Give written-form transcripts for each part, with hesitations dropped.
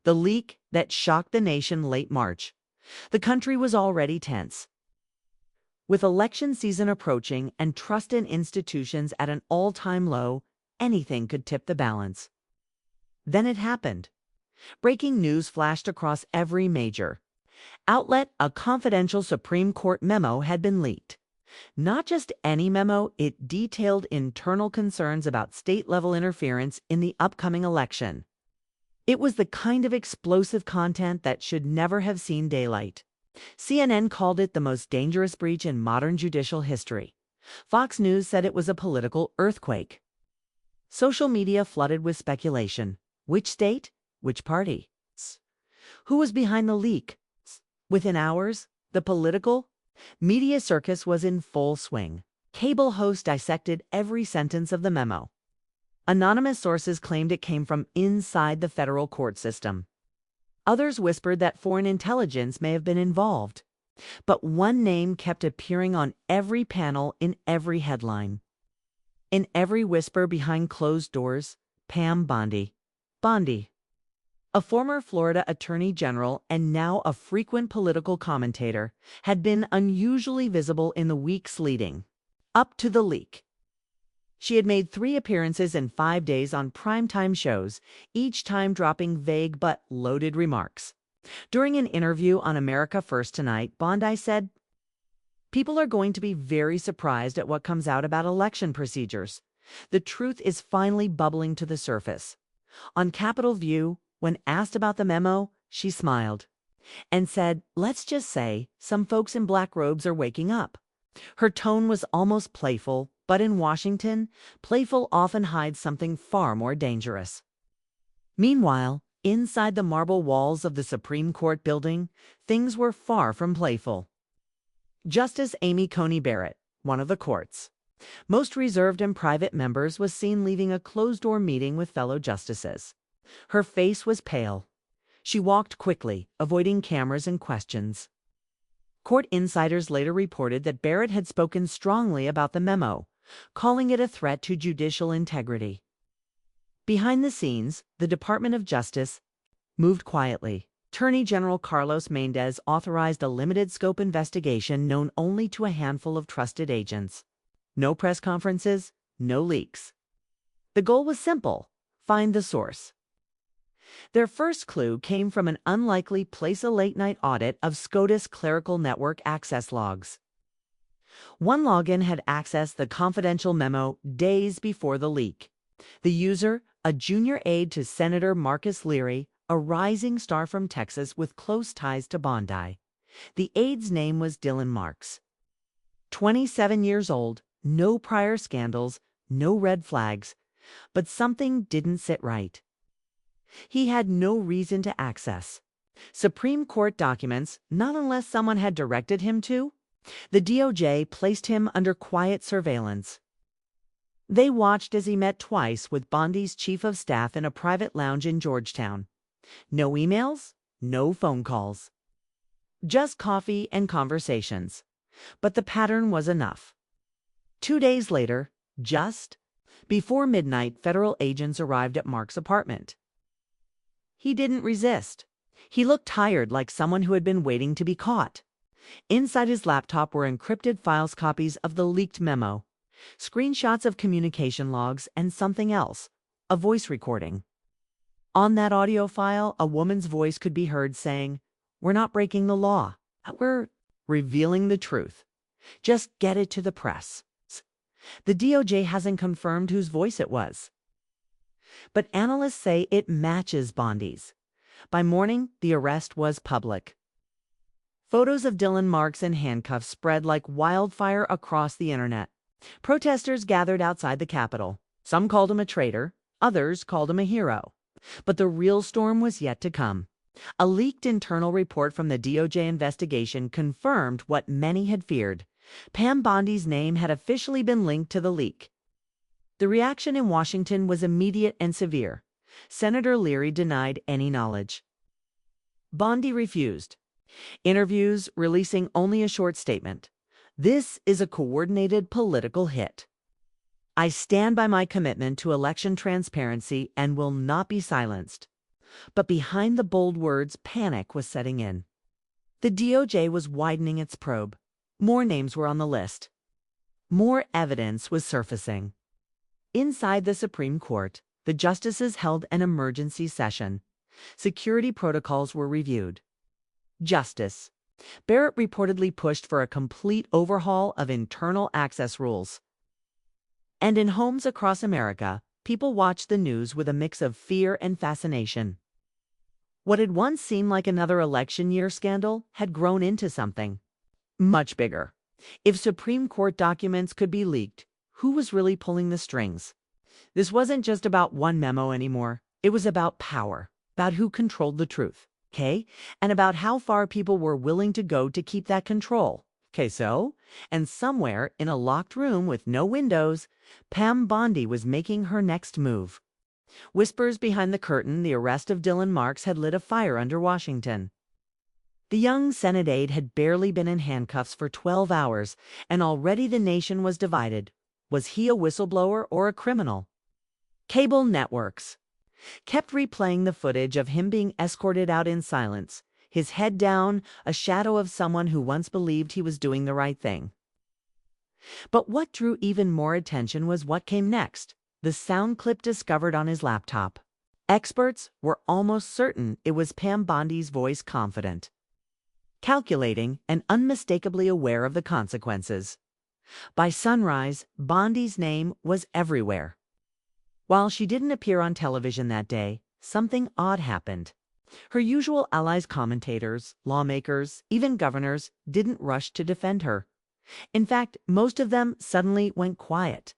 the leak that shocked the nation late March. The country was already tense. With election season approaching and trust in institutions at an all-time low, anything could tip the balance. Then it happened. Breaking news flashed across every major outlet: a confidential Supreme Court memo had been leaked. Not just any memo, it detailed internal concerns about state-level interference in the upcoming election. It was the kind of explosive content that should never have seen daylight. CNN called it the most dangerous breach in modern judicial history. Fox News said it was a political earthquake. Social media flooded with speculation. Which state? Which party? Who was behind the leak? Within hours, the political media circus was in full swing. Cable hosts dissected every sentence of the memo. Anonymous sources claimed it came from inside the federal court system. Others whispered that foreign intelligence may have been involved. But one name kept appearing on every panel, in every headline. In every whisper behind closed doors: Pam Bondi. Bondi, a former Florida attorney general and now a frequent political commentator, had been unusually visible in the weeks leading up to the leak. She had made 3 appearances in 5 days on primetime shows, each time dropping vague but loaded remarks. During an interview on America First Tonight, Bondi said, "People are going to be very surprised at what comes out about election procedures. The truth is finally bubbling to the surface." On Capitol View, when asked about the memo, she smiled and said, "Let's just say some folks in black robes are waking up." Her tone was almost playful, but in Washington, playful often hides something far more dangerous. Meanwhile, inside the marble walls of the Supreme Court building, things were far from playful. Justice Amy Coney Barrett, one of the court's most reserved and private members, was seen leaving a closed-door meeting with fellow justices. Her face was pale. She walked quickly, avoiding cameras and questions. Court insiders later reported that Barrett had spoken strongly about the memo, calling it a threat to judicial integrity. Behind the scenes, the Department of Justice moved quietly. Attorney General Carlos Mendez authorized a limited-scope investigation known only to a handful of trusted agents. No press conferences, no leaks. The goal was simple: find the source. Their first clue came from an unlikely place-a-late-night audit of SCOTUS clerical network access logs. One login had accessed the confidential memo days before the leak. The user, a junior aide to Senator Marcus Leary, a rising star from Texas with close ties to Bondi. The aide's name was Dylan Marks. 27 years old, no prior scandals, no red flags, but something didn't sit right. He had no reason to access Supreme Court documents, not unless someone had directed him to. The DOJ placed him under quiet surveillance. They watched as he met twice with Bondi's chief of staff in a private lounge in Georgetown. No emails, no phone calls. Just coffee and conversations. But the pattern was enough. 2 days later, just before midnight, federal agents arrived at Mark's apartment. He didn't resist. He looked tired, like someone who had been waiting to be caught. Inside his laptop were encrypted files, copies of the leaked memo, screenshots of communication logs, and something else, a voice recording. On that audio file, a woman's voice could be heard saying, "We're not breaking the law. We're revealing the truth. Just get it to the press." The DOJ hasn't confirmed whose voice it was, but analysts say it matches Bondi's. By morning, the arrest was public. Photos of Dylan Marks in handcuffs spread like wildfire across the internet. Protesters gathered outside the Capitol. Some called him a traitor, others called him a hero. But the real storm was yet to come. A leaked internal report from the DOJ investigation confirmed what many had feared. Pam Bondi's name had officially been linked to the leak. The reaction in Washington was immediate and severe. Senator Leary denied any knowledge. Bondi refused interviews, releasing only a short statement. "This is a coordinated political hit. I stand by my commitment to election transparency and will not be silenced." But behind the bold words, panic was setting in. The DOJ was widening its probe. More names were on the list. More evidence was surfacing. Inside the Supreme Court, the justices held an emergency session. Security protocols were reviewed. Justice Barrett reportedly pushed for a complete overhaul of internal access rules. And in homes across America, people watched the news with a mix of fear and fascination. What had once seemed like another election year scandal had grown into something much bigger. If Supreme Court documents could be leaked, who was really pulling the strings? This wasn't just about one memo anymore. It was about power, about who controlled the truth, okay? And about how far people were willing to go to keep that control. And somewhere in a locked room with no windows, Pam Bondi was making her next move. Whispers behind the curtain, the arrest of Dylan Marks had lit a fire under Washington. The young Senate aide had barely been in handcuffs for 12 hours, and already the nation was divided. Was he a whistleblower or a criminal? Cable networks kept replaying the footage of him being escorted out in silence, his head down, a shadow of someone who once believed he was doing the right thing. But what drew even more attention was what came next. The sound clip discovered on his laptop. Experts were almost certain it was Pam Bondi's voice, confident, calculating, and unmistakably aware of the consequences. By sunrise, Bondi's name was everywhere. While she didn't appear on television that day, something odd happened. Her usual allies, commentators, lawmakers, even governors, didn't rush to defend her. In fact, most of them suddenly went quiet.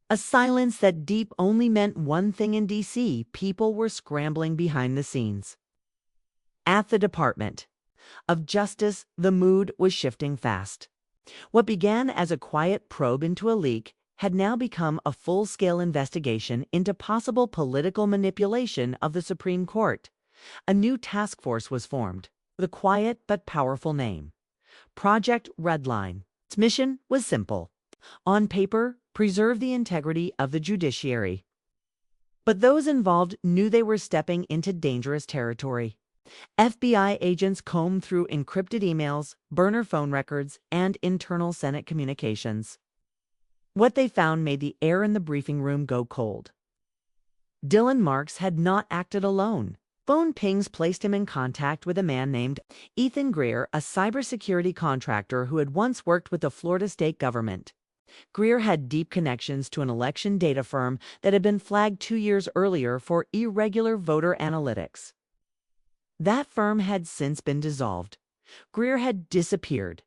A silence that deep only meant one thing in D.C. People were scrambling behind the scenes. At the Department of Justice, the mood was shifting fast. What began as a quiet probe into a leak had now become a full-scale investigation into possible political manipulation of the Supreme Court. A new task force was formed, with a quiet but powerful name: Project Redline. Its mission was simple. On paper, preserve the integrity of the judiciary. But those involved knew they were stepping into dangerous territory. FBI agents combed through encrypted emails, burner phone records, and internal Senate communications. What they found made the air in the briefing room go cold. Dylan Marks had not acted alone. Phone pings placed him in contact with a man named Ethan Greer, a cybersecurity contractor who had once worked with the Florida state government. Greer had deep connections to an election data firm that had been flagged 2 years earlier for irregular voter analytics. That firm had since been dissolved. Greer had disappeared.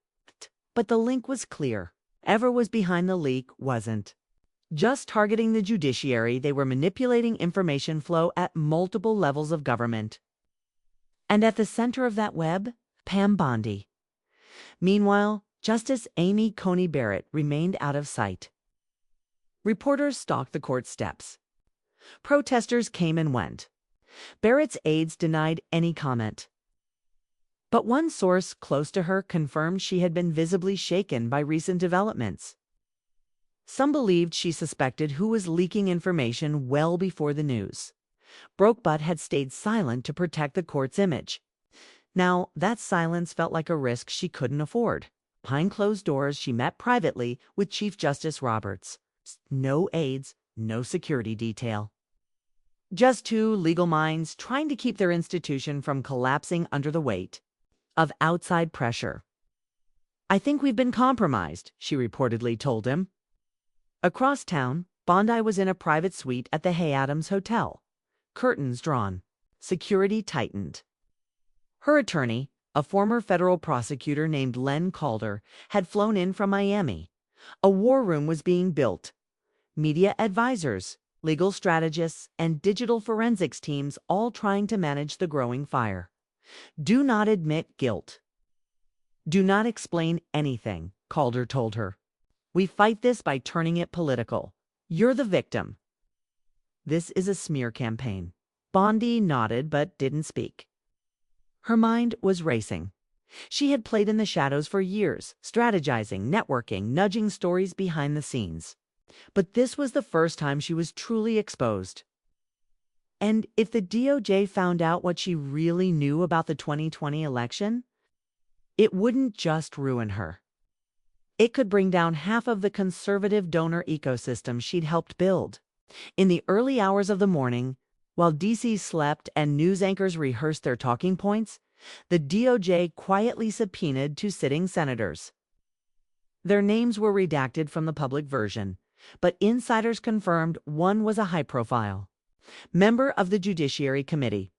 But the link was clear. Whoever was behind the leak wasn't just targeting the judiciary, they were manipulating information flow at multiple levels of government. And at the center of that web, Pam Bondi. Meanwhile, Justice Amy Coney Barrett remained out of sight. Reporters stalked the court steps. Protesters came and went. Barrett's aides denied any comment. But one source close to her confirmed she had been visibly shaken by recent developments. Some believed she suspected who was leaking information well before the news. Brokebutt had stayed silent to protect the court's image. Now, that silence felt like a risk she couldn't afford. Behind closed doors, she met privately with Chief Justice Roberts. No aides, no security detail. Just two legal minds trying to keep their institution from collapsing under the weight of outside pressure. "I think we've been compromised," she reportedly told him. Across town, Bondi was in a private suite at the Hay Adams Hotel. Curtains drawn. Security tightened. Her attorney, a former federal prosecutor named Len Calder, had flown in from Miami. A war room was being built. Media advisors, legal strategists, and digital forensics teams all trying to manage the growing fire. "Do not admit guilt. Do not explain anything," Calder told her. "We fight this by turning it political. You're the victim. This is a smear campaign." Bondi nodded but didn't speak. Her mind was racing. She had played in the shadows for years, strategizing, networking, nudging stories behind the scenes. But this was the first time she was truly exposed. And if the DOJ found out what she really knew about the 2020 election, it wouldn't just ruin her. It could bring down half of the conservative donor ecosystem she'd helped build. In the early hours of the morning, while DC slept and news anchors rehearsed their talking points, the DOJ quietly subpoenaed 2 sitting senators. Their names were redacted from the public version, but insiders confirmed one was a high-profile member of the Judiciary Committee.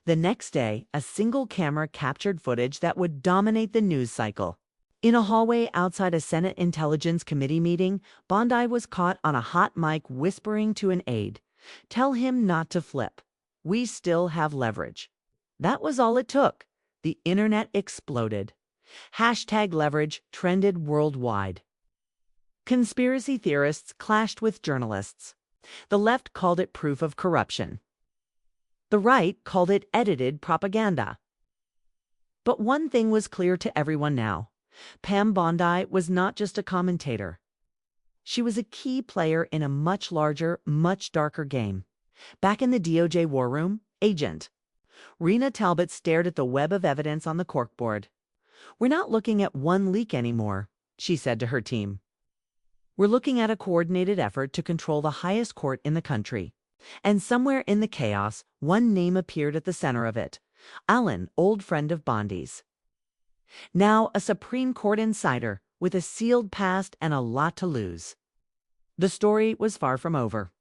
The next day, a single camera captured footage that would dominate the news cycle. In a hallway outside a Senate Intelligence Committee meeting, Bondi was caught on a hot mic whispering to an aide, "Tell him not to flip. We still have leverage." That was all it took. The internet exploded. #leverage trended worldwide. Conspiracy theorists clashed with journalists. The left called it proof of corruption. The right called it edited propaganda. But one thing was clear to everyone now. Pam Bondi was not just a commentator. She was a key player in a much larger, much darker game. Back in the DOJ war room, Agent Rena Talbot stared at the web of evidence on the corkboard. "We're not looking at one leak anymore," she said to her team. "We're looking at a coordinated effort to control the highest court in the country." And somewhere in the chaos, one name appeared at the center of it. Allen, old friend of Bondi's. Now a Supreme Court insider with a sealed past and a lot to lose. The story was far from over.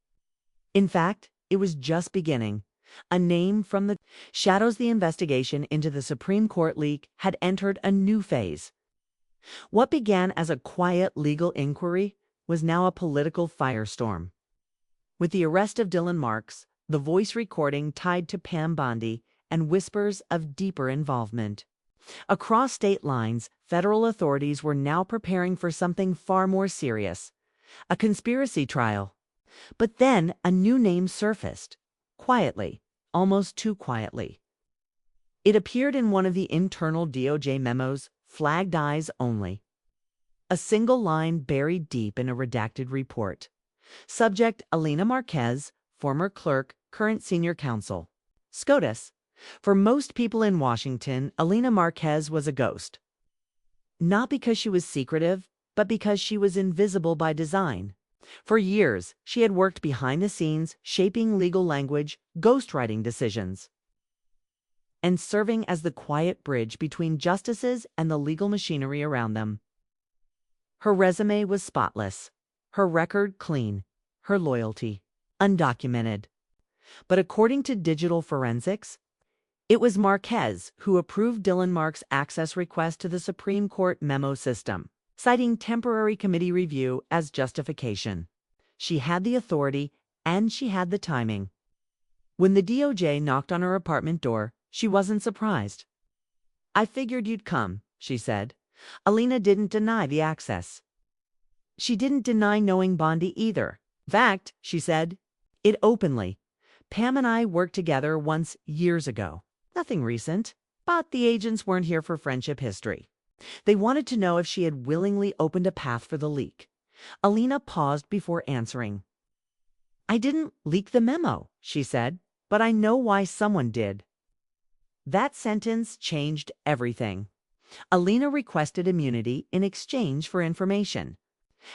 In fact, it was just beginning. A name from the shadows. The investigation into the Supreme Court leak had entered a new phase. What began as a quiet legal inquiry was now a political firestorm. With the arrest of Dylan Marks, the voice recording tied to Pam Bondi, and whispers of deeper involvement. Across state lines, federal authorities were now preparing for something far more serious, a conspiracy trial. But then a new name surfaced, quietly, almost too quietly. It appeared in one of the internal DOJ memos, flagged eyes only. A single line buried deep in a redacted report. Subject: Alina Marquez, former clerk, current senior counsel. SCOTUS. For most people in Washington, Alina Marquez was a ghost. Not because she was secretive, but because she was invisible by design. For years, she had worked behind the scenes, shaping legal language, ghostwriting decisions, and serving as the quiet bridge between justices and the legal machinery around them. Her resume was spotless, her record clean, her loyalty undocumented. But according to digital forensics, it was Marquez who approved Dylan Marks' access request to the Supreme Court memo system, citing temporary committee review as justification. She had the authority and she had the timing. When the DOJ knocked on her apartment door, she wasn't surprised. "I figured you'd come," she said. Alina didn't deny the access. She didn't deny knowing Bondi either. "In fact," she said it openly, "Pam and I worked together once years ago. Nothing recent, but the agents weren't here for friendship history. They wanted to know if she had willingly opened a path for the leak." Alina paused before answering. "I didn't leak the memo," she said, "but I know why someone did." That sentence changed everything. Alina requested immunity in exchange for information.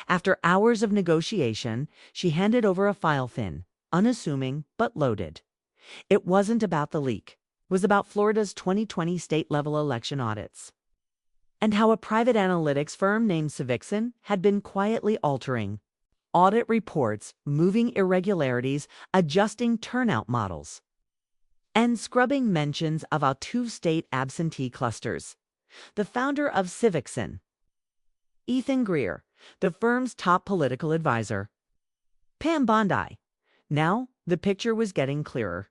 After hours of negotiation, she handed over a file thin, unassuming but loaded. It wasn't about the leak. It was about Florida's 2020 state-level election audits, and how a private analytics firm named Civixon had been quietly altering audit reports, moving irregularities, adjusting turnout models, and scrubbing mentions of our 2-state absentee clusters. The founder of Civixon, Ethan Greer, the firm's top political advisor. Pam Bondi. Now, the picture was getting clearer.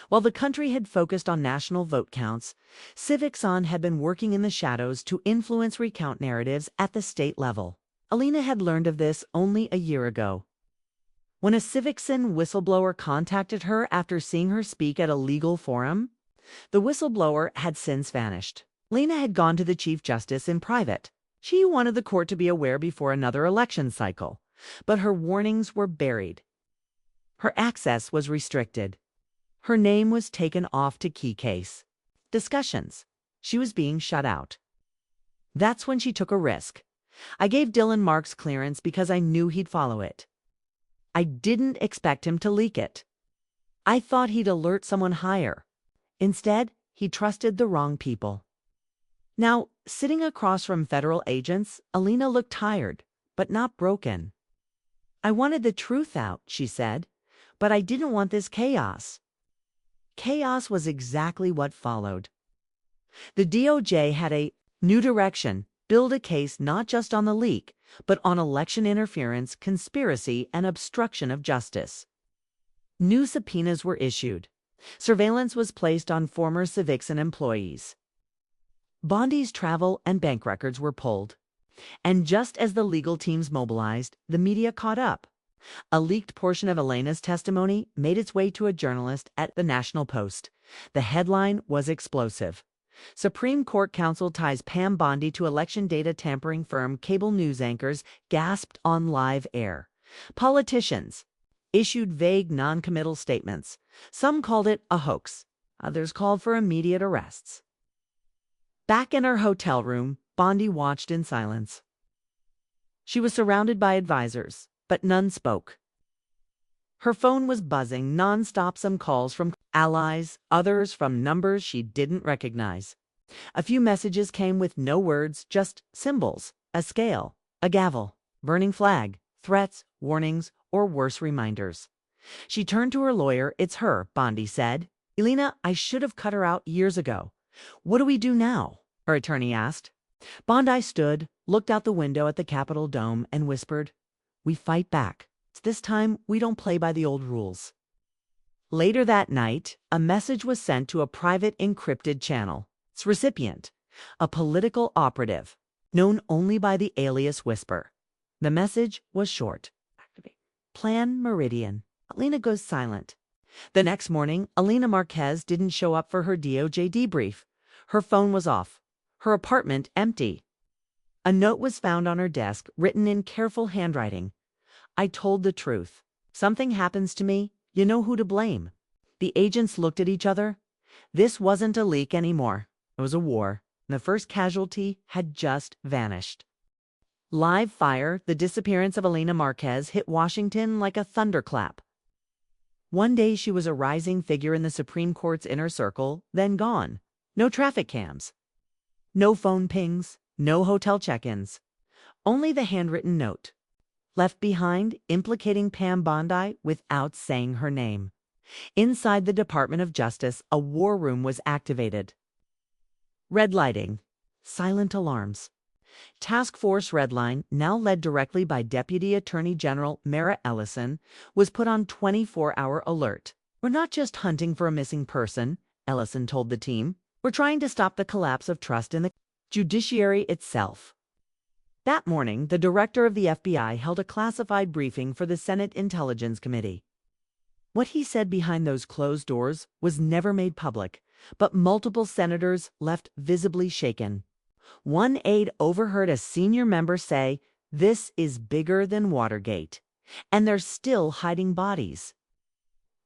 While the country had focused on national vote counts, Civixon had been working in the shadows to influence recount narratives at the state level. Alina had learned of this only a year ago, when a Civixon whistleblower contacted her after seeing her speak at a legal forum. The whistleblower had since vanished. Alina had gone to the Chief Justice in private. She wanted the court to be aware before another election cycle, but her warnings were buried. Her access was restricted. Her name was taken off to key case. Discussions. She was being shut out. That's when she took a risk. I gave Dylan Marks clearance because I knew he'd follow it. I didn't expect him to leak it. I thought he'd alert someone higher. Instead, he trusted the wrong people. Now, sitting across from federal agents, Alina looked tired, but not broken. I wanted the truth out, she said, but I didn't want this chaos. Chaos was exactly what followed. The DOJ had a new direction, build a case not just on the leak, but on election interference, conspiracy, and obstruction of justice. New subpoenas were issued. Surveillance was placed on former Civixon employees. Bondi's travel and bank records were pulled. And just as the legal teams mobilized, the media caught up. A leaked portion of Elena's testimony made its way to a journalist at the National Post. The headline was explosive. Supreme Court counsel ties Pam Bondi to election data tampering firm. Cable news anchors gasped on live air. Politicians issued vague non-committal statements. Some called it a hoax. Others called for immediate arrests. Back in her hotel room, Bondi watched in silence. She was surrounded by advisors, but none spoke. Her phone was buzzing nonstop, some calls from allies, others from numbers she didn't recognize. A few messages came with no words, just symbols, a scale, a gavel, burning flag, threats, warnings, or worse, reminders. She turned to her lawyer. It's her, Bondi said. Elena, I should have cut her out years ago. What do we do now? Her attorney asked. Bondi stood, looked out the window at the Capitol dome, and whispered, We fight back. This time, we don't play by the old rules. Later that night, a message was sent to a private encrypted channel. Its recipient, a political operative, known only by the alias Whisper. The message was short. Activate. Plan Meridian. Alina goes silent. The next morning, Alina Marquez didn't show up for her DOJ debrief. Her phone was off. Her apartment empty. A note was found on her desk, written in careful handwriting. I told the truth. Something happens to me, you know who to blame. The agents looked at each other. This wasn't a leak anymore. It was a war. The first casualty had just vanished. Live fire, the disappearance of Alina Marquez hit Washington like a thunderclap. One day she was a rising figure in the Supreme Court's inner circle, then gone. No traffic cams. No phone pings. No hotel check-ins. Only the handwritten note. Left behind, implicating Pam Bondi without saying her name. Inside the Department of Justice, a war room was activated. Red lighting. Silent alarms. Task Force Redline, now led directly by Deputy Attorney General Mara Ellison, was put on 24-hour alert. We're not just hunting for a missing person, Ellison told the team. We're trying to stop the collapse of trust in the judiciary itself. That morning, the director of the FBI held a classified briefing for the Senate Intelligence Committee. What he said behind those closed doors was never made public, but multiple senators left visibly shaken. One aide overheard a senior member say, "This is bigger than Watergate, and they're still hiding bodies."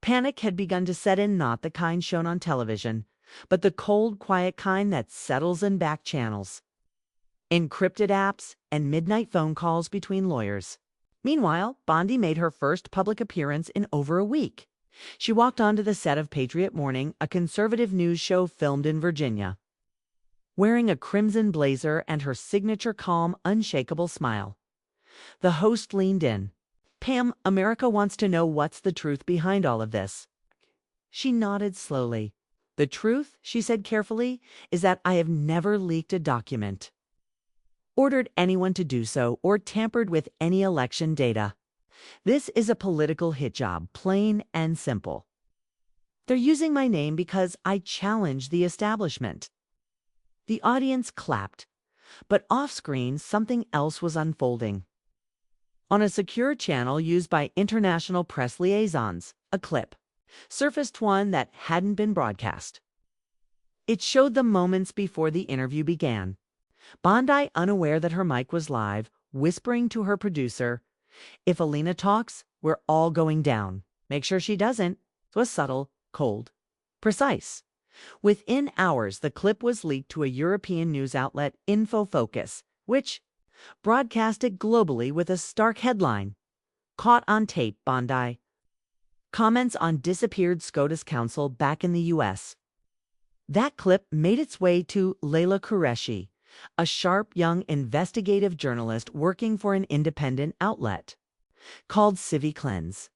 Panic had begun to set in, not the kind shown on television, but the cold, quiet kind that settles in back channels. Encrypted apps, and midnight phone calls between lawyers. Meanwhile, Bondi made her first public appearance in over a week. She walked onto the set of Patriot Morning, a conservative news show filmed in Virginia. Wearing a crimson blazer and her signature calm, unshakable smile. The host leaned in. Pam, America wants to know what's the truth behind all of this. She nodded slowly. The truth, she said carefully, is that I have never leaked a document, ordered anyone to do so, or tampered with any election data. This is a political hit job, plain and simple. They're using my name because I challenge the establishment. The audience clapped, but off-screen something else was unfolding. On a secure channel used by international press liaisons, a clip surfaced, one that hadn't been broadcast. It showed the moments before the interview began. Bondi, unaware that her mic was live, whispering to her producer, "If Alina talks, we're all going down. Make sure she doesn't." It was subtle, cold, precise. Within hours, the clip was leaked to a European news outlet, InfoFocus, which broadcast it globally with a stark headline: Caught on Tape, Bondi. Comments on disappeared SCOTUS counsel back in the U.S. That clip made its way to Layla Qureshi, a sharp young investigative journalist working for an independent outlet called Civi Cleanse.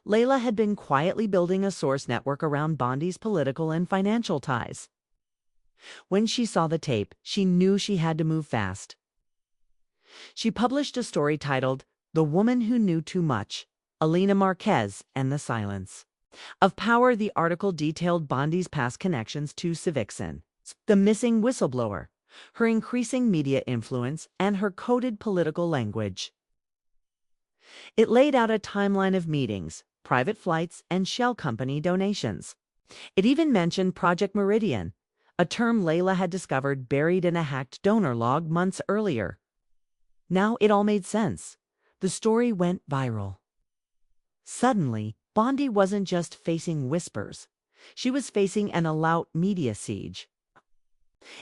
Layla had been quietly building a source network around Bondi's political and financial ties. When she saw the tape, she knew she had to move fast. She published a story titled "The Woman Who Knew Too Much: Alina Marquez and the Silence of Power." The article detailed Bondi's past connections to Civixin, the missing whistleblower, her increasing media influence, and her coded political language. It laid out a timeline of meetings, private flights, and shell company donations. It even mentioned Project Meridian, a term Layla had discovered buried in a hacked donor log months earlier. Now it all made sense. The story went viral. Suddenly, Bondi wasn't just facing whispers. She was facing an all-out media siege.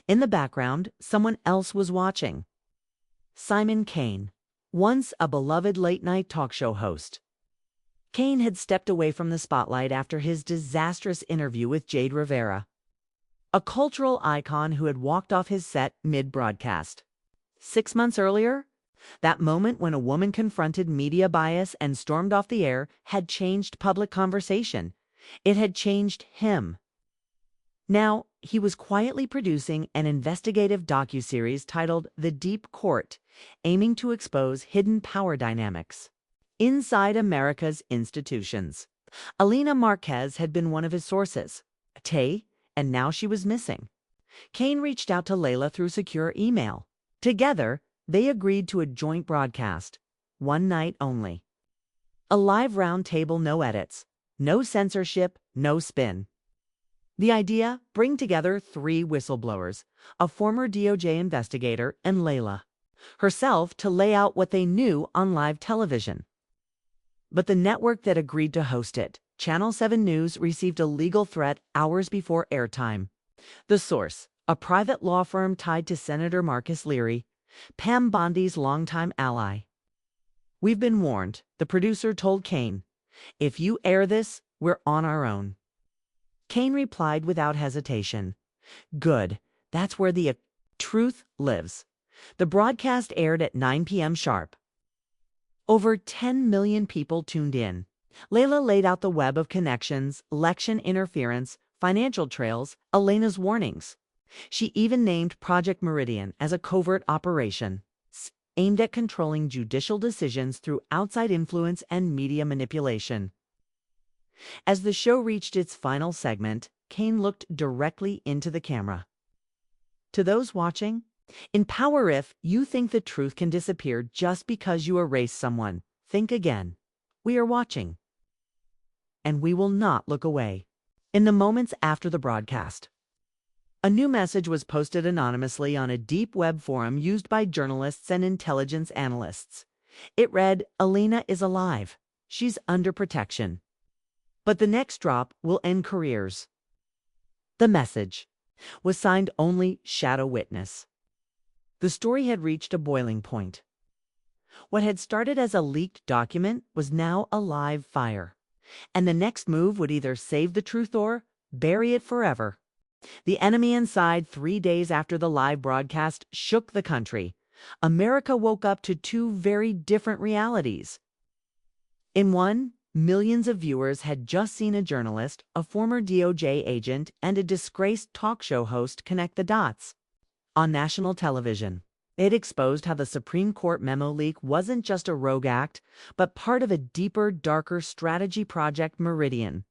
In the background, someone else was watching. Simon Kane, once a beloved late-night talk show host. Kane had stepped away from the spotlight after his disastrous interview with Jade Rivera, a cultural icon who had walked off his set mid-broadcast. 6 months earlier, that moment when a woman confronted media bias and stormed off the air had changed public conversation. It had changed him. Now, he was quietly producing an investigative docuseries titled The Deep Court, aiming to expose hidden power dynamics inside America's institutions. Alina Marquez had been one of his sources, and now she was missing. Kane reached out to Layla through secure email. Together, they agreed to a joint broadcast, one night only. A live roundtable, no edits, no censorship, no spin. The idea: bring together 3 whistleblowers, a former DOJ investigator, and Layla herself, to lay out what they knew on live television. But the network that agreed to host it, Channel 7 News, received a legal threat hours before airtime. The source, a private law firm tied to Senator Marcus Leary, Pam Bondi's longtime ally. "We've been warned," the producer told Kane. "If you air this, we're on our own." Kane replied without hesitation. "Good. That's where the truth lives." The broadcast aired at 9 p.m. sharp. Over 10 million people tuned in. Layla laid out the web of connections, election interference, financial trails, Alina's warnings. She even named Project Meridian as a covert operation aimed at controlling judicial decisions through outside influence and media manipulation. As the show reached its final segment, Kane looked directly into the camera. "To those watching, in power, if you think the truth can disappear just because you erase someone, think again. We are watching. And we will not look away." In the moments after the broadcast, a new message was posted anonymously on a deep web forum used by journalists and intelligence analysts. It read, "Alina is alive. She's under protection. But the next drop will end careers." The message was signed only "Shadow Witness." The story had reached a boiling point. What had started as a leaked document was now a live fire. And the next move would either save the truth or bury it forever. The enemy inside, 3 days after the live broadcast, shook the country. America woke up to 2 very different realities. In one, millions of viewers had just seen a journalist, a former DOJ agent, and a disgraced talk show host connect the dots. On national television, it exposed how the Supreme Court memo leak wasn't just a rogue act, but part of a deeper, darker strategy, Project Meridian,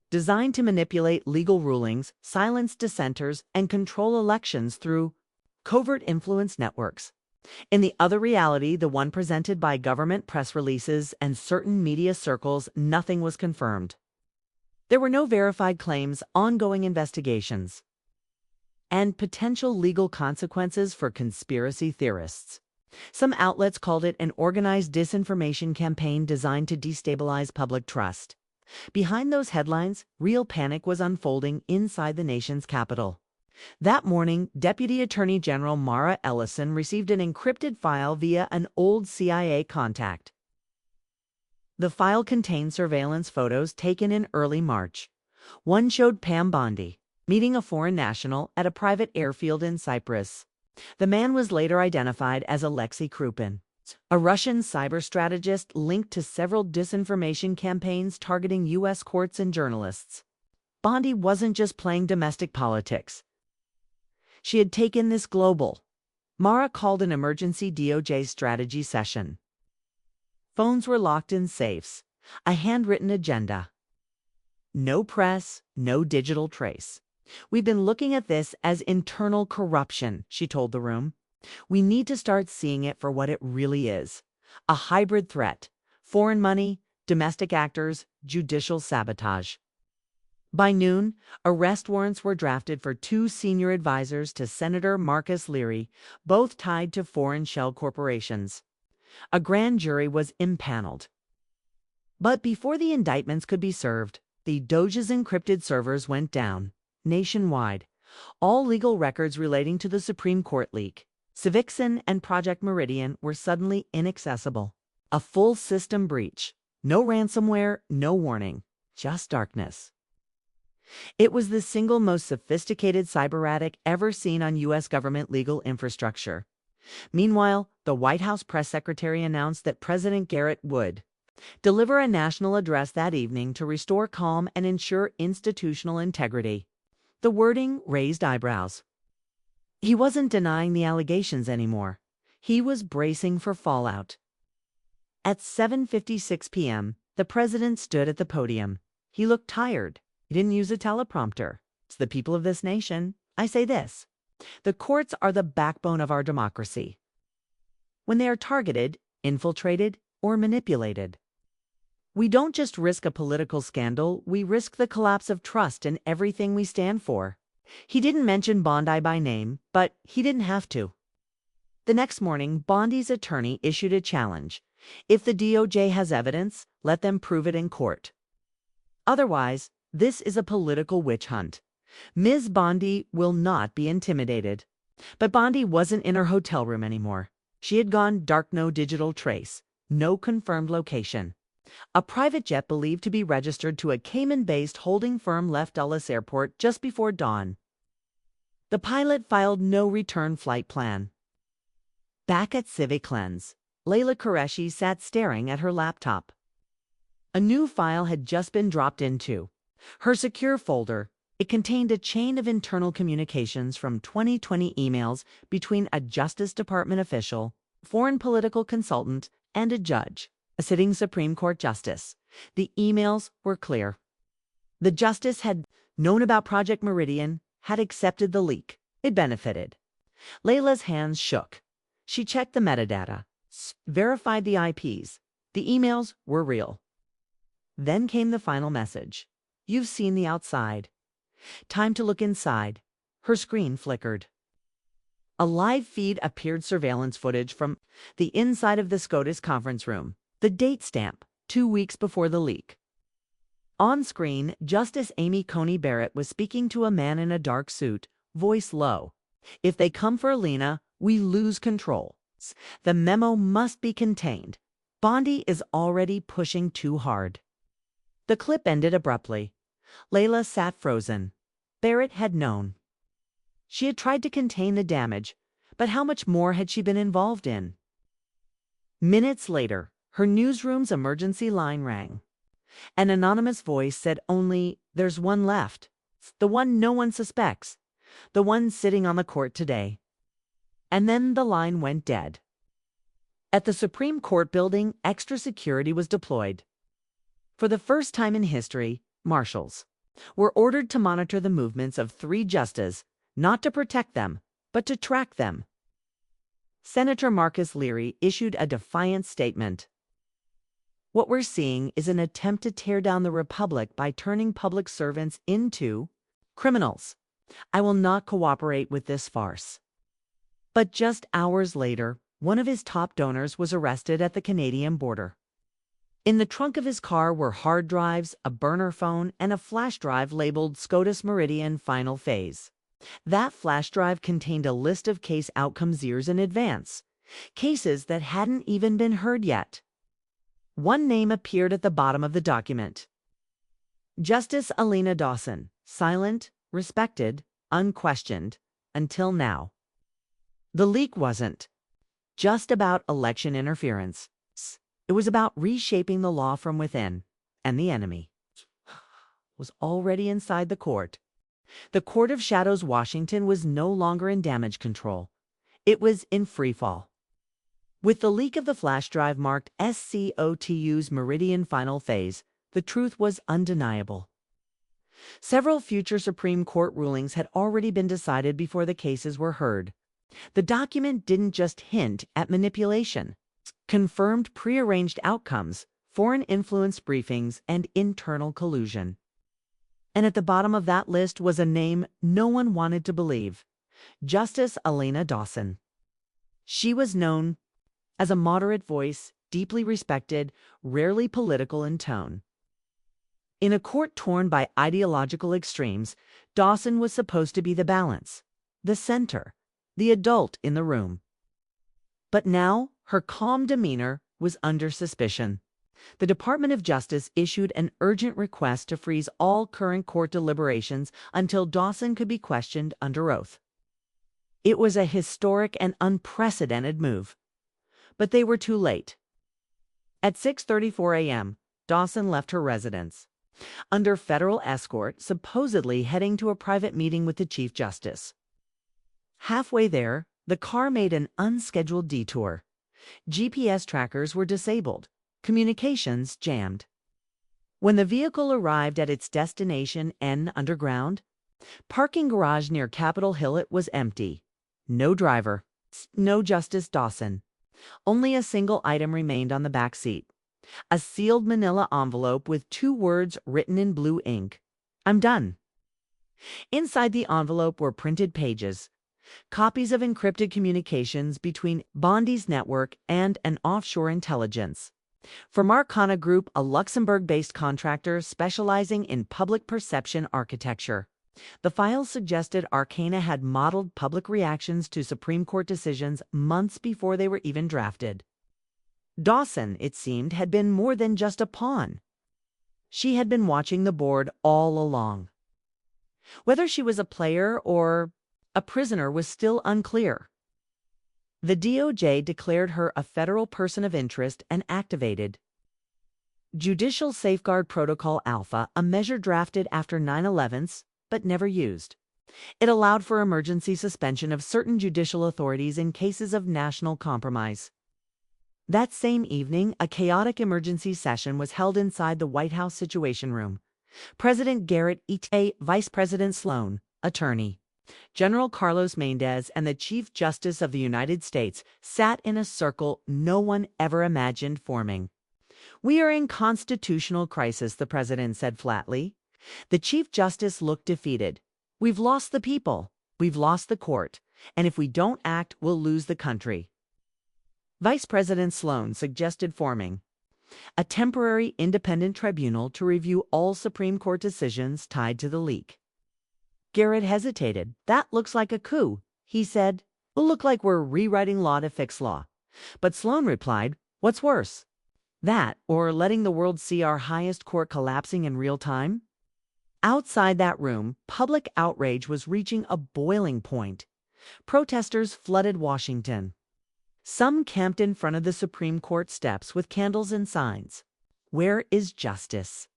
designed to manipulate legal rulings, silence dissenters, and control elections through covert influence networks. In the other reality, the one presented by government press releases and certain media circles, nothing was confirmed. There were no verified claims, ongoing investigations, and potential legal consequences for conspiracy theorists. Some outlets called it an organized disinformation campaign designed to destabilize public trust. Behind those headlines, real panic was unfolding inside the nation's capital. That morning, Deputy Attorney General Mara Ellison received an encrypted file via an old CIA contact. The file contained surveillance photos taken in early March. One showed Pam Bondi meeting a foreign national at a private airfield in Cyprus. The man was later identified as Alexei Krupin, a Russian cyber strategist linked to several disinformation campaigns targeting U.S. courts and journalists. Bondi wasn't just playing domestic politics. She had taken this global. Mara called an emergency DOJ strategy session. Phones were locked in safes, a handwritten agenda. No press, no digital trace. We've been looking at this as internal corruption, she told the room. We need to start seeing it for what it really is. A hybrid threat. Foreign money, domestic actors, judicial sabotage. By noon, arrest warrants were drafted for 2 senior advisors to Senator Marcus Leary, both tied to foreign shell corporations. A grand jury was impaneled. But before the indictments could be served, the DOJ's encrypted servers went down, nationwide. All legal records relating to the Supreme Court leak, Civixon and Project Meridian were suddenly inaccessible. A full system breach. No ransomware, no warning, just darkness. It was the single most sophisticated cyber-attack ever seen on U.S. government legal infrastructure. Meanwhile, the White House press secretary announced that President Garrett would deliver a national address that evening to restore calm and ensure institutional integrity. The wording raised eyebrows. He wasn't denying the allegations anymore. He was bracing for fallout. At 7:56 p.m., the president stood at the podium. He looked tired. He didn't use a teleprompter. To the people of this nation, I say this. The courts are the backbone of our democracy. When they are targeted, infiltrated, or manipulated, we don't just risk a political scandal, we risk the collapse of trust in everything we stand for. He didn't mention Bondi by name, but he didn't have to. The next morning, Bondi's attorney issued a challenge. If the DOJ has evidence, let them prove it in court. Otherwise, this is a political witch hunt. Ms. Bondi will not be intimidated. But Bondi wasn't in her hotel room anymore. She had gone dark, no digital trace, no confirmed location. A private jet believed to be registered to a Cayman-based holding firm left Dulles Airport just before dawn. The pilot filed no return flight plan. Back at Civic Lens, Layla Qureshi sat staring at her laptop. A new file had just been dropped into her secure folder. It contained a chain of internal communications from 2020 emails between a Justice Department official, foreign political consultant, and a judge, a sitting Supreme Court justice. The emails were clear. The justice had known about Project Meridian, had accepted the leak. It benefited. Layla's hands shook. She checked the metadata, verified the IPs. The emails were real. Then came the final message. You've seen the outside. Time to look inside. Her screen flickered. A live feed appeared, surveillance footage from the inside of the SCOTUS conference room. The date stamp, 2 weeks before the leak. On screen, Justice Amy Coney Barrett was speaking to a man in a dark suit, voice low. If they come for Alina, we lose control. The memo must be contained. Bondi is already pushing too hard. The clip ended abruptly. Layla sat frozen. Barrett had known. She had tried to contain the damage, but how much more had she been involved in? Minutes later, her newsroom's emergency line rang. An anonymous voice said only, "There's one left. The one no one suspects. The one sitting on the court today." And then the line went dead. At the Supreme Court building, extra security was deployed. For the first time in history, marshals were ordered to monitor the movements of 3 justices, not to protect them, but to track them. Senator Marcus Leary issued a defiant statement. What we're seeing is an attempt to tear down the republic by turning public servants into criminals. I will not cooperate with this farce. But just hours later, one of his top donors was arrested at the Canadian border. In the trunk of his car were hard drives, a burner phone, and a flash drive labeled SCOTUS Meridian Final Phase. That flash drive contained a list of case outcomes years in advance, cases that hadn't even been heard yet. One name appeared at the bottom of the document. Justice Alina Dawson, silent, respected, unquestioned, until now. The leak wasn't just about election interference. It was about reshaping the law from within, and the enemy was already inside the court. The Court of Shadows Washington was no longer in damage control. It was in freefall. With the leak of the flash drive marked SCOTU's Meridian Final Phase, the truth was undeniable. Several future Supreme Court rulings had already been decided before the cases were heard. The document didn't just hint at manipulation. It confirmed prearranged outcomes, foreign influence briefings, and internal collusion. And at the bottom of that list was a name no one wanted to believe: Justice Alina Dawson. She was known as a moderate voice, deeply respected, rarely political in tone. In a court torn by ideological extremes, Dawson was supposed to be the balance, the center, the adult in the room. But now, her calm demeanor was under suspicion. The Department of Justice issued an urgent request to freeze all current court deliberations until Dawson could be questioned under oath. It was a historic and unprecedented move. But they were too late. At 6:34 a.m., Dawson left her residence, under federal escort, supposedly heading to a private meeting with the Chief Justice. Halfway there, the car made an unscheduled detour. GPS trackers were disabled, communications jammed. When the vehicle arrived at its destination, N Underground, parking garage near Capitol Hill, it was empty. No driver, no Justice Dawson. Only a single item remained on the back seat: a sealed manila envelope with 2 words written in blue ink: "I'm done." Inside the envelope were printed pages, copies of encrypted communications between Bondi's network and an offshore intelligence. From Arcana Group, a Luxembourg-based contractor specializing in public perception architecture. The files suggested Arcana had modeled public reactions to Supreme Court decisions months before they were even drafted. Dawson, it seemed, had been more than just a pawn. She had been watching the board all along. Whether she was a player or a prisoner was still unclear. The DOJ declared her a federal person of interest and activated Judicial Safeguard Protocol Alpha, a measure drafted after 9/11's but never used. It allowed for emergency suspension of certain judicial authorities in cases of national compromise. That same evening, a chaotic emergency session was held inside the White House Situation Room. President Garrett E.T., Vice President Sloan, Attorney General Carlos Mendez, and the Chief Justice of the United States sat in a circle no one ever imagined forming. "We are in constitutional crisis," the president said flatly. The Chief Justice looked defeated. "We've lost the people, we've lost the court, and if we don't act, we'll lose the country." Vice President Sloan suggested forming a temporary independent tribunal to review all Supreme Court decisions tied to the leak. Garrett hesitated. "That looks like a coup," he said. "It'll look like we're rewriting law to fix law." But Sloan replied, "What's worse? That, or letting the world see our highest court collapsing in real time?" Outside that room, public outrage was reaching a boiling point. Protesters flooded Washington. Some camped in front of the Supreme Court steps with candles and signs. "Where is justice?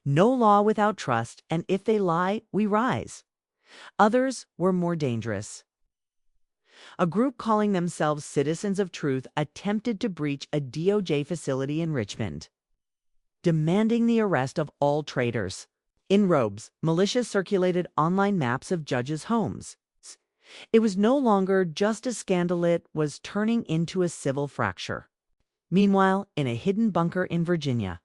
No law without trust, and if they lie, we rise." Others were more dangerous. A group calling themselves Citizens of Truth attempted to breach a DOJ facility in Richmond, demanding the arrest of all traitors. In robes, militias circulated online maps of judges' homes. It was no longer just a scandal, it was turning into a civil fracture. Meanwhile, in a hidden bunker in Virginia,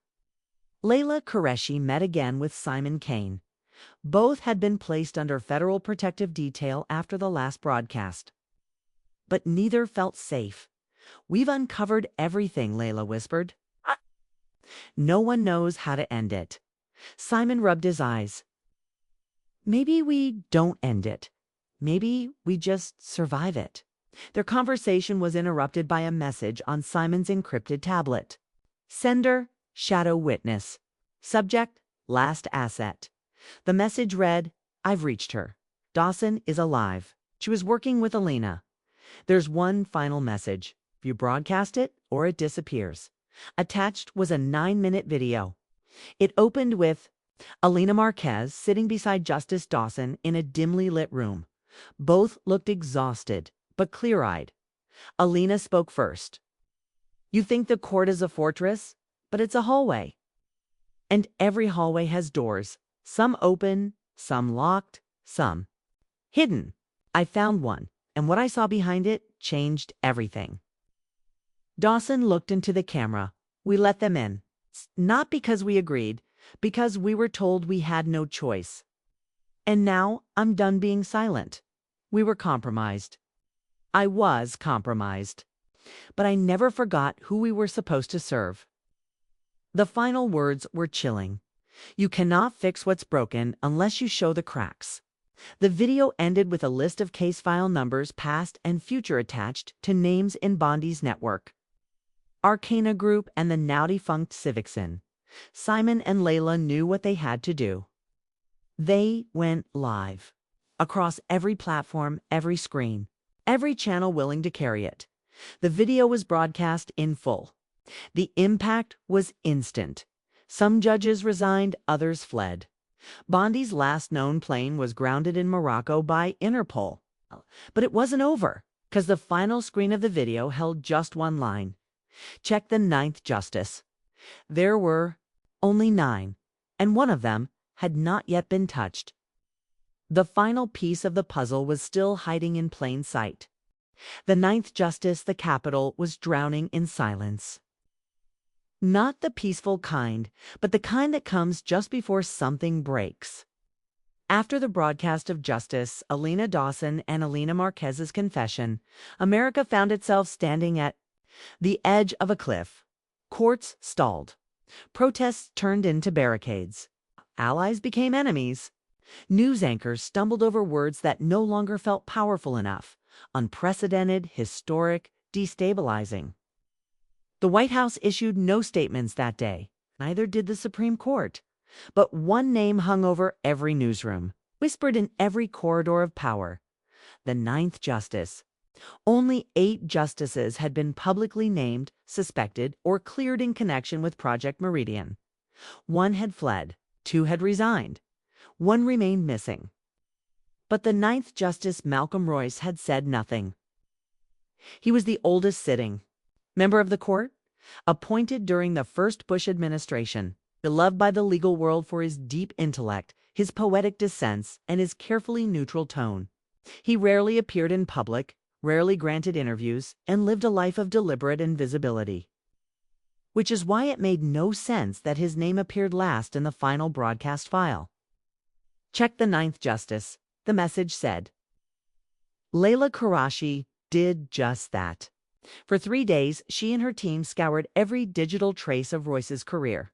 Layla Qureshi met again with Simon Cain. Both had been placed under federal protective detail after the last broadcast. But neither felt safe. "We've uncovered everything," Layla whispered. No one knows how to end it. Simon rubbed his eyes. Maybe we don't end it. Maybe we just survive it. Their conversation was interrupted by a message on Simon's encrypted tablet. Sender, shadow witness. Subject, last asset. The message read, I've reached her. Dawson is alive. She was working with Alina. There's one final message. If you broadcast it, or it disappears. Attached was a 9-minute video. It opened with Alina Marquez sitting beside Justice Dawson in a dimly lit room. Both looked exhausted, but clear-eyed. Alina spoke first. You think the court is a fortress, but it's a hallway. And every hallway has doors, some open, some locked, some hidden. I found one, and what I saw behind it changed everything. Dawson looked into the camera. We let them in. Not because we agreed, because we were told we had no choice. And now I'm done being silent. We were compromised. I was compromised. But I never forgot who we were supposed to serve. The final words were chilling. You cannot fix what's broken unless you show the cracks. The video ended with a list of case file numbers past and future attached to names in Bondi's network. Arcana Group and the now-defunct Civicson. Simon and Layla knew what they had to do. They went live. Across every platform, every screen, every channel willing to carry it. The video was broadcast in full. The impact was instant. Some judges resigned, others fled. Bondi's last known plane was grounded in Morocco by Interpol. But it wasn't over, because the final screen of the video held just one line. Check the 9th Justice. There were only 9, and one of them had not yet been touched. The final piece of the puzzle was still hiding in plain sight. The 9th Justice, the capital, was drowning in silence. Not the peaceful kind, but the kind that comes just before something breaks. After the broadcast of Justice, Alina Dawson and Alina Marquez's confession, America found itself standing at the edge of a cliff. Courts stalled. Protests turned into barricades. Allies became enemies. News anchors stumbled over words that no longer felt powerful enough. Unprecedented, historic, destabilizing. The White House issued no statements that day. Neither did the Supreme Court. But one name hung over every newsroom, whispered in every corridor of power. The 9th Justice. Only 8 justices had been publicly named, suspected, or cleared in connection with Project Meridian. 1 had fled. 2 had resigned. 1 remained missing. But the 9th Justice, Malcolm Royce, had said nothing. He was the oldest sitting member of the court, appointed during the first Bush administration, beloved by the legal world for his deep intellect, his poetic dissents, and his carefully neutral tone. He rarely appeared in public, rarely granted interviews, and lived a life of deliberate invisibility. Which is why it made no sense that his name appeared last in the final broadcast file. Check the 9th Justice, the message said. Layla Karashi did just that. For 3 days, she and her team scoured every digital trace of Royce's career.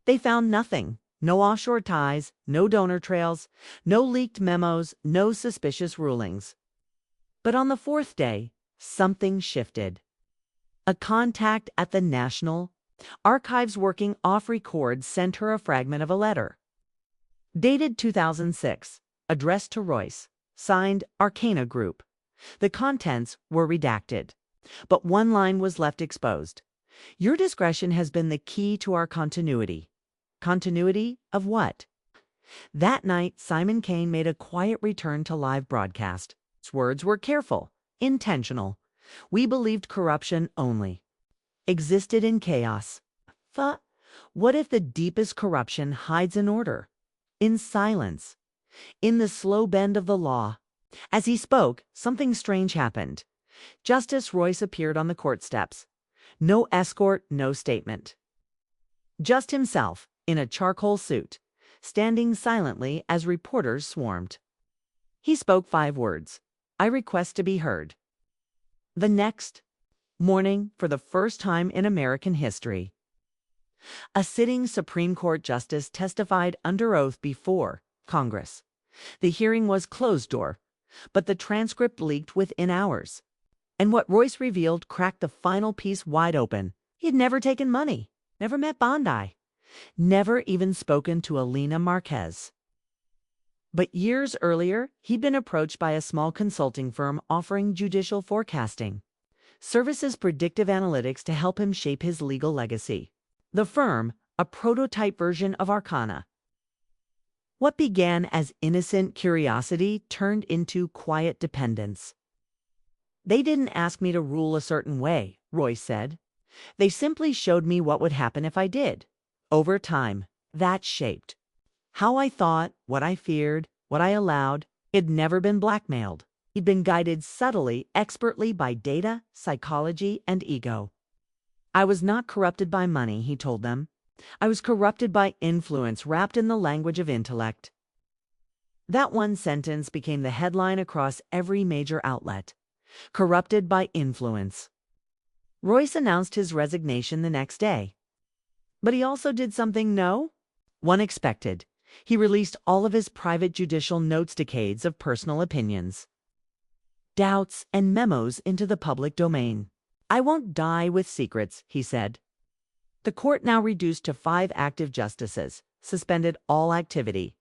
They found nothing. No offshore ties, no donor trails, no leaked memos, no suspicious rulings. But on the 4th day, something shifted. A contact at the National Archives working off record sent her a fragment of a letter. Dated 2006, addressed to Royce, signed Arcana Group. The contents were redacted, but one line was left exposed. Your discretion has been the key to our continuity. Continuity of what? That night, Simon Kane made a quiet return to live broadcast. His words were careful, intentional. We believed corruption only existed in chaos. But what if the deepest corruption hides in order? In silence, in the slow bend of the law. As he spoke, something strange happened. Justice Royce appeared on the court steps. No escort, no statement. Just himself, in a charcoal suit, standing silently as reporters swarmed. He spoke 5 words. I request to be heard. The next morning, for the first time in American history, A sitting Supreme Court justice testified under oath before Congress. The hearing was closed-door, but the transcript leaked within hours. And what Royce revealed cracked the final piece wide open. He had never taken money, never met Bondi, never even spoken to Alina Marquez. But years earlier, he'd been approached by a small consulting firm offering judicial forecasting services, predictive analytics to help him shape his legal legacy. The firm, a prototype version of Arcana. What began as innocent curiosity turned into quiet dependence. They didn't ask me to rule a certain way, Royce said. They simply showed me what would happen if I did. Over time, that shaped how I thought, what I feared, what I allowed. He'd never been blackmailed. He'd been guided subtly, expertly by data, psychology, and ego. I was not corrupted by money, he told them. I was corrupted by influence wrapped in the language of intellect. That one sentence became the headline across every major outlet. Corrupted by influence. Royce announced his resignation the next day. But he also did something unexpected. He released all of his private judicial notes, decades of personal opinions, doubts, and memos into the public domain. I won't die with secrets, he said. The court now reduced to 5 active justices, suspended all activity.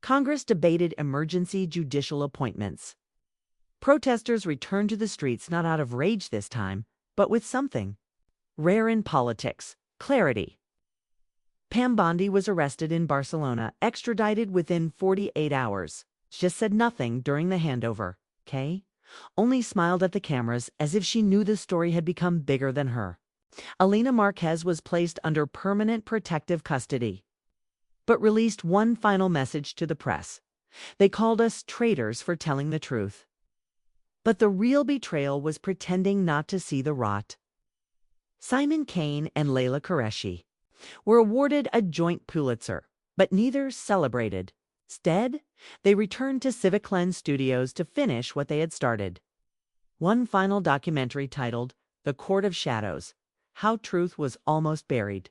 Congress debated emergency judicial appointments. Protesters returned to the streets not out of rage this time, but with something rare in politics: clarity. Pam Bondi was arrested in Barcelona, extradited within 48 hours. She just said nothing during the handover, okay? Only smiled at the cameras as if she knew the story had become bigger than her. Alina Marquez was placed under permanent protective custody, but released one final message to the press. They called us traitors for telling the truth. But the real betrayal was pretending not to see the rot. Simon Kane and Layla Qureshi were awarded a joint Pulitzer, but neither celebrated. Instead, they returned to Civic Lens Studios to finish what they had started. One final documentary titled The Court of Shadows: How Truth Was Almost Buried.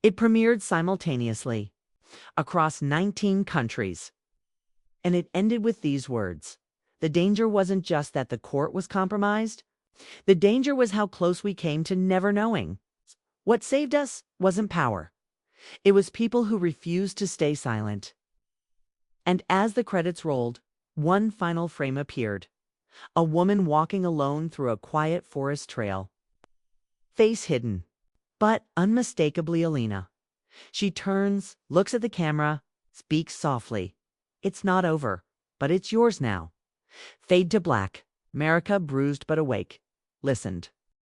It premiered simultaneously across 19 countries. And it ended with these words: the danger wasn't just that the court was compromised. The danger was how close we came to never knowing. What saved us wasn't power. It was people who refused to stay silent. And as the credits rolled, one final frame appeared. A woman walking alone through a quiet forest trail. Face hidden, but unmistakably Alina. She turns, looks at the camera, speaks softly. It's not over, but it's yours now. Fade to black. America, bruised but awake, listened.